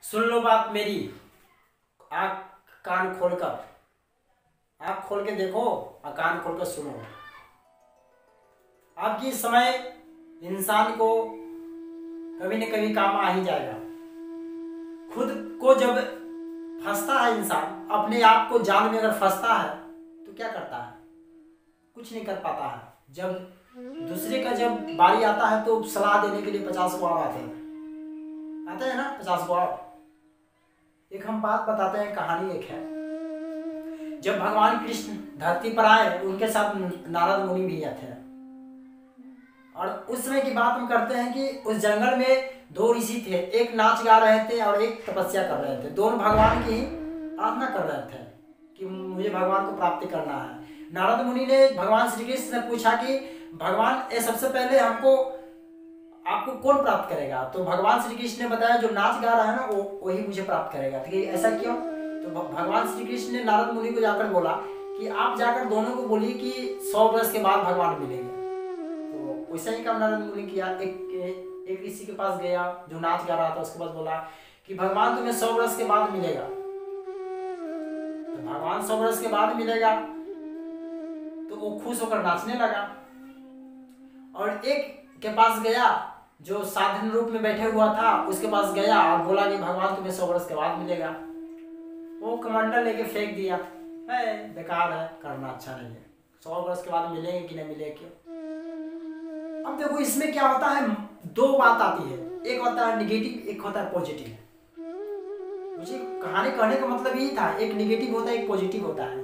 सुन लो बात मेरी। आँख कान खोलकर, आँख खोल के देखो और कान खोल कर सुनो। आपकी इस समय इंसान को कभी न कभी काम आ ही जाएगा। खुद को जब फंसता है इंसान, अपने आप को जाल में अगर फंसता है तो क्या करता है? कुछ नहीं कर पाता है। जब दूसरे का जब बारी आता है तो सलाह देने के लिए 50 गो और आते हैं ना, 50 गो और। एक हम बात बताते हैं, कहानी एक है। जब भगवान कृष्ण धरती पर आए, उनके साथ नारद मुनि भी थे। और उस समय की बात हम करते हैं कि उस जंगल में दो ऋषि थे, एक नाच गा रहे थे और एक तपस्या कर रहे थे। दोनों भगवान की आराधना कर रहे थे कि मुझे भगवान को प्राप्ति करना है। नारद मुनि ने भगवान श्री कृष्ण से पूछा कि भगवान, ये सबसे पहले हमको आपको कौन प्राप्त करेगा? तो भगवान श्री कृष्ण ने बताया, जो नाच गा रहा है ना वही मुझे प्राप्त करेगा। तो ऐसा क्यों? तो भगवान श्री कृष्ण ने नारद मुनि को जाकर बोला कि आप जाकर दोनों को बोलिए कि 100 वर्ष के बाद भगवान मिलेंगे। तो वैसा ही काम नारद मुनि किया। एक ऋषि के पास गया जो नाच गा रहा था, उसके पास बोला कि भगवान तुम्हें 100 वर्ष के बाद मिलेगा। तो भगवान 100 वर्ष के बाद मिलेगा तो वो खुश होकर नाचने लगा। और एक के पास गया जो साधन रूप में बैठे हुआ था, उसके पास गया और बोला कि भगवान तुम्हें 100 वर्ष के बाद मिलेगा। वो कमंडल लेके फेंक दिया, है बेकार है, करना अच्छा नहीं है, 100 वर्ष के बाद मिलेंगे कि नहीं मिलेंगे। अब देखो इसमें क्या होता है, दो बात आती है, एक होता है निगेटिव, एक होता है पॉजिटिव। मुझे कहानी कहने का मतलब यही था, एक निगेटिव होता है, एक पॉजिटिव होता है।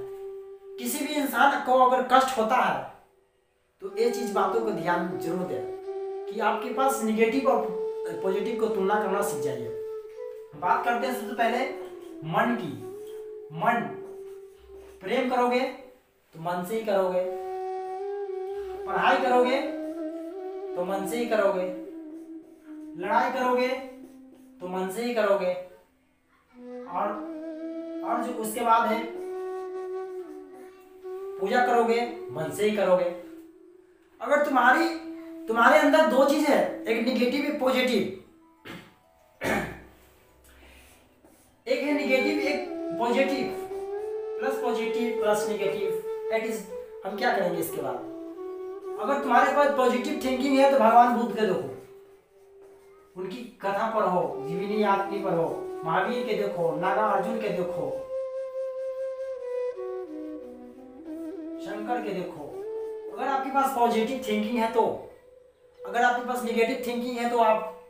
किसी भी इंसान को अगर कष्ट होता है तो ये चीज बातों को ध्यान जरूर दें कि आपके पास निगेटिव और पॉजिटिव को तुलना करना सीख जाइए। बात करते हैं सबसे पहले मन की। मन, प्रेम करोगे तो मन से ही करोगे, पढ़ाई करोगे तो मन से ही करोगे, लड़ाई करोगे तो मन से ही करोगे, और जो उसके बाद है पूजा करोगे मन से ही करोगे। अगर तुम्हारे अंदर दो चीजें है, एक निगेटिव एक पॉजिटिव, एक है निगेटिव एक positive, plus positive plus negative, that is, हम क्या करेंगे इसके बाद? अगर तुम्हारे पास पॉजिटिव थिंकिंग है तो भगवान बुद्ध के देखो, उनकी कथा पढ़ो, जीवनी यात्री पढ़ो, महावीर के देखो, नागार्जुन के देखो, शंकर के देखो। अगर आपके पास पॉजिटिव थिंकिंग है तो, अगर आपके पास निगेटिव थिंकिंग है तो आप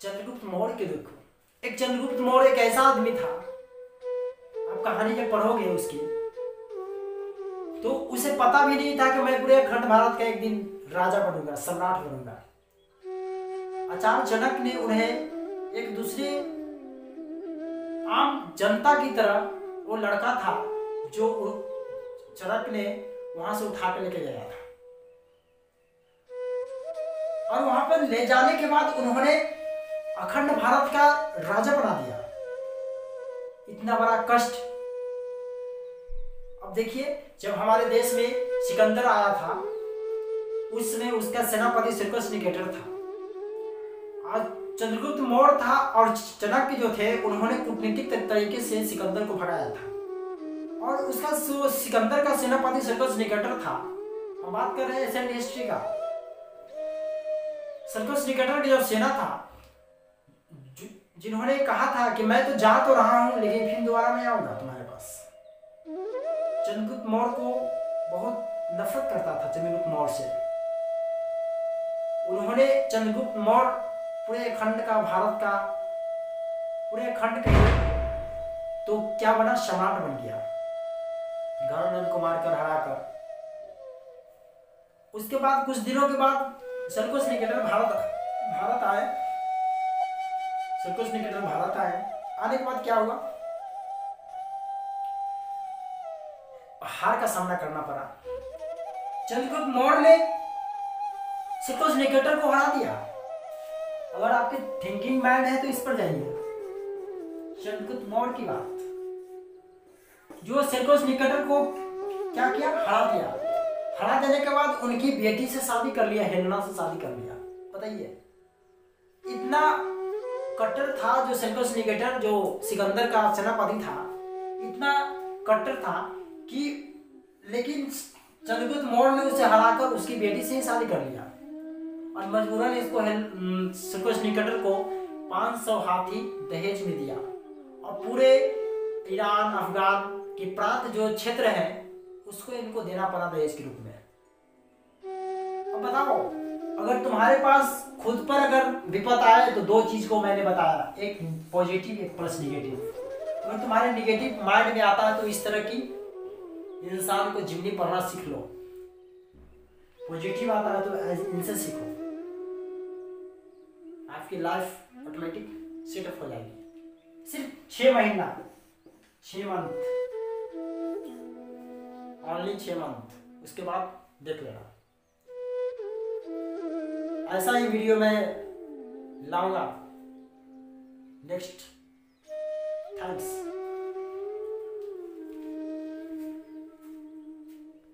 चंद्रगुप्त मौर्य के देखो। एक चंद्रगुप्त मौर्य एक ऐसा आदमी था, आप कहानी जब पढ़ोगे उसकी तो उसे पता भी नहीं था कि मैं पूरे अखंड भारत का एक दिन राजा बनूंगा, सम्राट बनूंगा। अचानक जनक ने उन्हें एक दूसरे आम जनता की तरह, वो लड़का था जो जनक ने वहां से उठा के लेके गया था, और वहां पर ले जाने के बाद उन्होंने अखंड भारत का राजा बना दिया। इतना बड़ा कष्ट। अब देखिए, जब हमारे देश में सिकंदर आया था, उस समय उसका सेनापति सर्कस निकेटर था, और चंद्रगुप्त मौर्य था, और चाणक्य जो थे उन्होंने कूटनीतिक तरीके से सिकंदर को भगाया था। और उसका जो सिकंदर का सेनापति सर्कस निकेटर था, हम बात कर रहे हैं एशियन हिस्ट्री का। सर्कस निकेटर की जो सेना था, जिन्होंने कहा था कि मैं तो जा तो रहा हूं लेकिन फिर दोबारा नहीं आऊंगा तुम्हारे पास। चंद्रगुप्त मौर्य को बहुत नफरत करता था चंद्रगुप्त मौर्य से। उन्होंने चंद्रगुप्त मौर्य पूरे खंड का, भारत का पूरे खंड के, तो क्या बना, सम्राट बन गया, गवर्नर को मारकर हराकर। उसके बाद कुछ दिनों के बाद सर्कस निकेटर भारत आए। सर्कस निकेटर भारत आए, आने के बाद क्या हुआ, हार का सामना करना पड़ा। चंद्रगुप्त मौर्य ने सर्कस निकेटर को हरा दिया। अगर आपके थिंकिंग माइंड है तो इस पर जाइए। चंद्रगुप्त मौर्य की बात, जो सर्कस निकेटर को क्या किया, हरा दिया। हरा देने के बाद उनकी बेटी से शादी कर लिया, हेलेना से शादी कर लिया। बताइए, इतना कट्टर था जो सेल्यूकस निकेटर जो सिकंदर का सेनापति था, इतना कट्टर था कि लेकिन चंद्रगुप्त मौर्य ने उसे हराकर उसकी बेटी से ही शादी कर लिया और मजबूरन इसको सेल्यूकस निकेटर को 500 हाथी दहेज में दिया और पूरे ईरान अफगान के प्रांत जो क्षेत्र है उसको इनको देना पड़ा दहेज के रूप में। अब बताओ, अगर तुम्हारे पास खुद पर अगर विपत आए तो दो चीज को मैंने बताया, एक पॉजिटिव एक प्लस निगेटिव। अगर तुम्हारे निगेटिव माइंड में आता है तो इस तरह की इंसान को जीवनी पढ़ना सीख लो, पॉजिटिव आता है तो इनसे सीखो, आपकी लाइफ ऑटोमेटिक सेटअप हो जाएगी। सिर्फ 6 महीना, 6 मंथ, ओनली 6 मंथ, उसके बाद देख लेना। ऐसा ही वीडियो मैं लाऊंगा नेक्स्ट। थैंक्स।